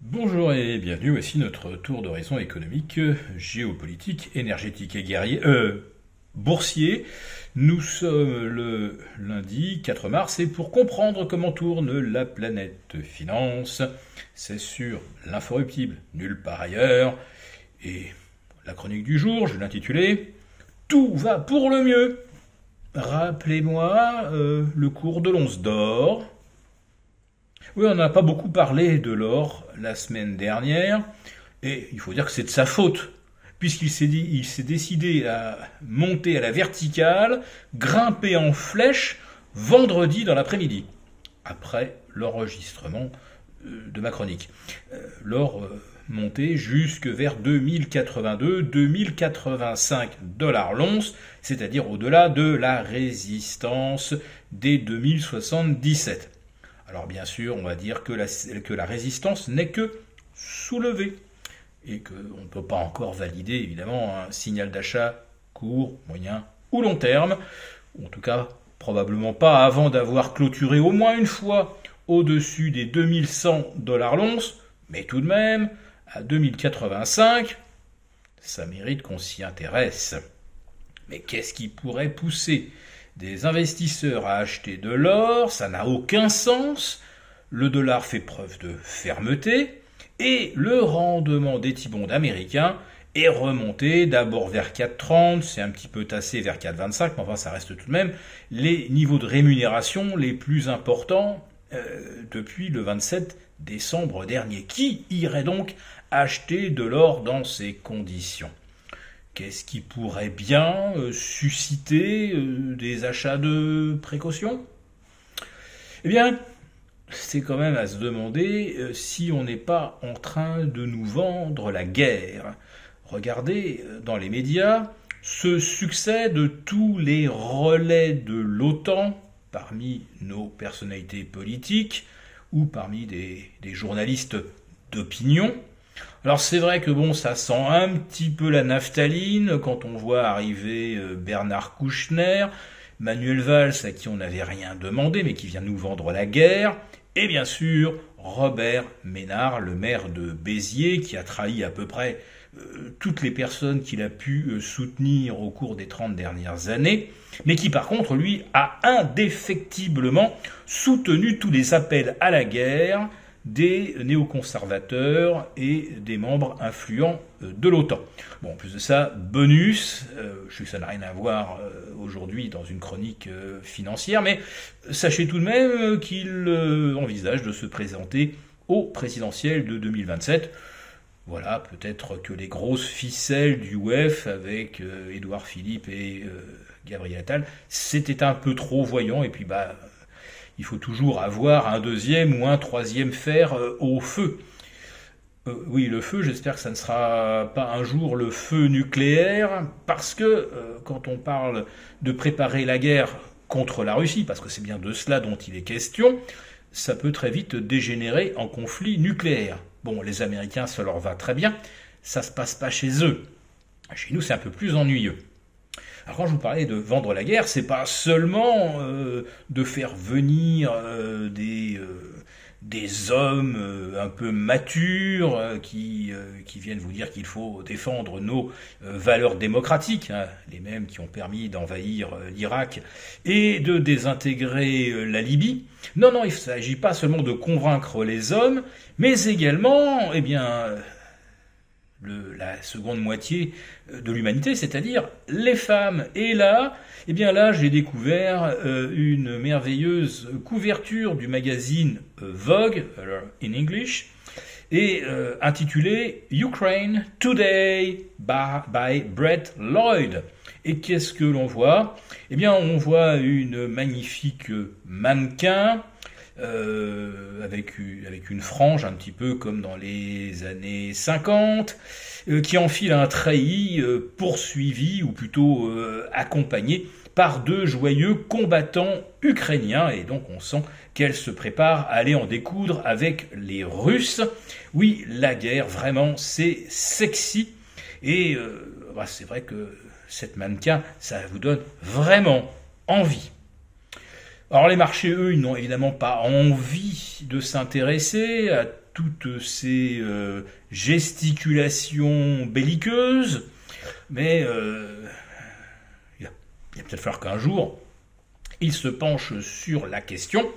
Bonjour et bienvenue, voici notre tour d'horizon économique, géopolitique, énergétique et guerrier, boursier. Nous sommes le lundi 4 mars et pour comprendre comment tourne la planète finance, c'est sur l'inforruptible, nulle part ailleurs. Et la chronique du jour, je l'ai intitulée « Tout va pour le mieux ». Rappelez-moi le cours de l'once d'or. Oui, on n'a pas beaucoup parlé de l'or la semaine dernière, et il faut dire que c'est de sa faute, puisqu'il s'est décidé à monter à la verticale, grimper en flèche, vendredi dans l'après-midi, après l'enregistrement de ma chronique. L'or montait jusque vers 2082-2085 dollars l'once, c'est-à-dire au-delà de la résistance des 2077. Alors bien sûr, on va dire que la résistance n'est que soulevée et qu'on ne peut pas encore valider évidemment un signal d'achat court, moyen ou long terme, ou en tout cas probablement pas avant d'avoir clôturé au moins une fois au-dessus des 2100 dollars l'once, mais tout de même, à 2085, ça mérite qu'on s'y intéresse. Mais qu'est-ce qui pourrait pousser des investisseurs à acheter de l'or? Ça n'a aucun sens. Le dollar fait preuve de fermeté et le rendement des T-bonds américains est remonté d'abord vers 4,30, c'est un petit peu tassé vers 4,25, mais enfin ça reste tout de même les niveaux de rémunération les plus importants depuis le 27 décembre dernier. Qui irait donc acheter de l'or dans ces conditions ? Qu'est-ce qui pourrait bien susciter des achats de précaution ? Eh bien, c'est quand même à se demander si on n'est pas en train de nous vendre la guerre. Regardez, dans les médias, se succèdent tous les relais de l'OTAN parmi nos personnalités politiques ou parmi des journalistes d'opinion. Alors c'est vrai que bon, ça sent un petit peu la naphtaline quand on voit arriver Bernard Kouchner, Manuel Valls à qui on n'avait rien demandé mais qui vient nous vendre la guerre, et bien sûr Robert Ménard, le maire de Béziers, qui a trahi à peu près toutes les personnes qu'il a pu soutenir au cours des 30 dernières années, mais qui par contre lui a indéfectiblement soutenu tous les appels à la guerre des néoconservateurs et des membres influents de l'OTAN. Bon, en plus de ça, bonus, je sais que ça n'a rien à voir aujourd'hui dans une chronique financière, mais sachez tout de même qu'il envisage de se présenter au présidentiel de 2027. Voilà, peut-être que les grosses ficelles du WEF avec Édouard Philippe et Gabriel Attal, c'était un peu trop voyant, et puis il faut toujours avoir un deuxième ou un troisième fer au feu. Oui, le feu, j'espère que ça ne sera pas un jour le feu nucléaire, parce que quand on parle de préparer la guerre contre la Russie, parce que c'est bien de cela dont il est question, ça peut très vite dégénérer en conflit nucléaire. Bon, les Américains, ça leur va très bien, ça se passe pas chez eux. Chez nous, c'est un peu plus ennuyeux. Alors quand je vous parlais de vendre la guerre, c'est pas seulement de faire venir des hommes un peu matures qui viennent vous dire qu'il faut défendre nos valeurs démocratiques, hein, les mêmes qui ont permis d'envahir l'Irak et de désintégrer la Libye. Non, il ne s'agit pas seulement de convaincre les hommes, mais également, la seconde moitié de l'humanité, c'est-à-dire les femmes. Et là, j'ai découvert une merveilleuse couverture du magazine Vogue, in English, et intitulée Ukraine Today by Brett Lloyd. Et qu'est-ce que l'on voit ? On voit une magnifique mannequin avec une frange un petit peu comme dans les années 50, qui enfile un treillis poursuivi ou plutôt accompagné par deux joyeux combattants ukrainiens, et donc on sent qu'elle se prépare à aller en découdre avec les Russes. Oui, la guerre, vraiment, c'est sexy, et c'est vrai que cette mannequin, ça vous donne vraiment envie. Alors les marchés, eux, ils n'ont évidemment pas envie de s'intéresser à toutes ces gesticulations belliqueuses, mais il va peut-être falloir qu'un jour, ils se penchent sur la question,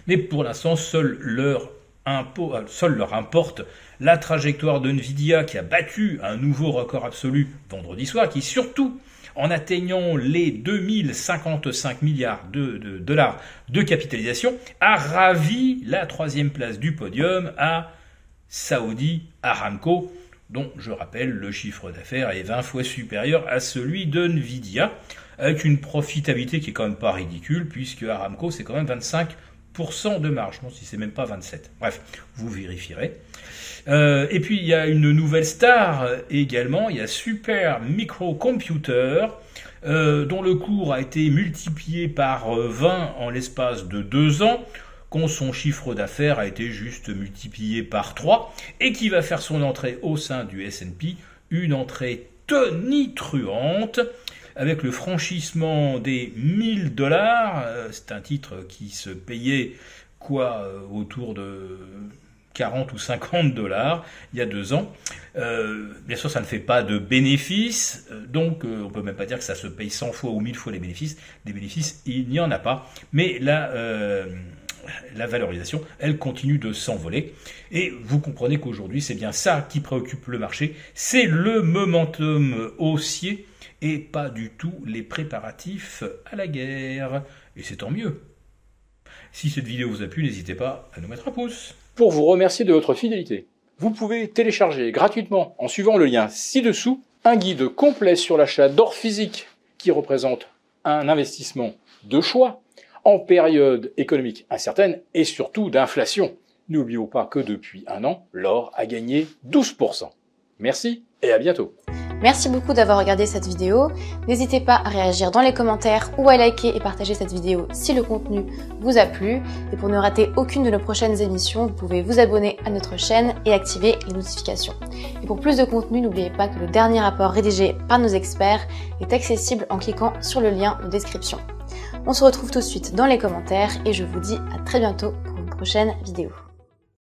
mais pour l'instant, seul leur importe la trajectoire de Nvidia qui a battu un nouveau record absolu vendredi soir, qui surtout, en atteignant les 2055 milliards de dollars de capitalisation, a ravi la 3e place du podium à Saudi Aramco, dont, je rappelle, le chiffre d'affaires est 20 fois supérieur à celui de Nvidia, avec une profitabilité qui est quand même pas ridicule, puisque Aramco, c'est quand même 25% de marge. Non, si c'est même pas 27. Bref, vous vérifierez. Et puis, il y a une nouvelle star également, il y a Super Microcomputer, dont le cours a été multiplié par 20 en l'espace de 2 ans, quand son chiffre d'affaires a été juste multiplié par 3, et qui va faire son entrée au sein du S&P, une entrée tonitruante, avec le franchissement des $1000, c'est un titre qui se payait autour de 40 ou 50 $ il y a 2 ans. Bien sûr, ça ne fait pas de bénéfices, donc on peut même pas dire que ça se paye 100 fois ou 1000 fois les bénéfices. Des bénéfices, il n'y en a pas. Mais la valorisation, elle continue de s'envoler. Et vous comprenez qu'aujourd'hui, c'est bien ça qui préoccupe le marché. C'est le momentum haussier et pas du tout les préparatifs à la guerre. Et c'est tant mieux. Si cette vidéo vous a plu, n'hésitez pas à nous mettre un pouce. Pour vous remercier de votre fidélité, vous pouvez télécharger gratuitement, en suivant le lien ci-dessous, un guide complet sur l'achat d'or physique qui représente un investissement de choix en période économique incertaine et surtout d'inflation. N'oublions pas que depuis 1 an, l'or a gagné 12%. Merci et à bientôt. Merci beaucoup d'avoir regardé cette vidéo. N'hésitez pas à réagir dans les commentaires ou à liker et partager cette vidéo si le contenu vous a plu. Et pour ne rater aucune de nos prochaines émissions, vous pouvez vous abonner à notre chaîne et activer les notifications. Et pour plus de contenu, n'oubliez pas que le dernier rapport rédigé par nos experts est accessible en cliquant sur le lien de description. On se retrouve tout de suite dans les commentaires et je vous dis à très bientôt pour une prochaine vidéo.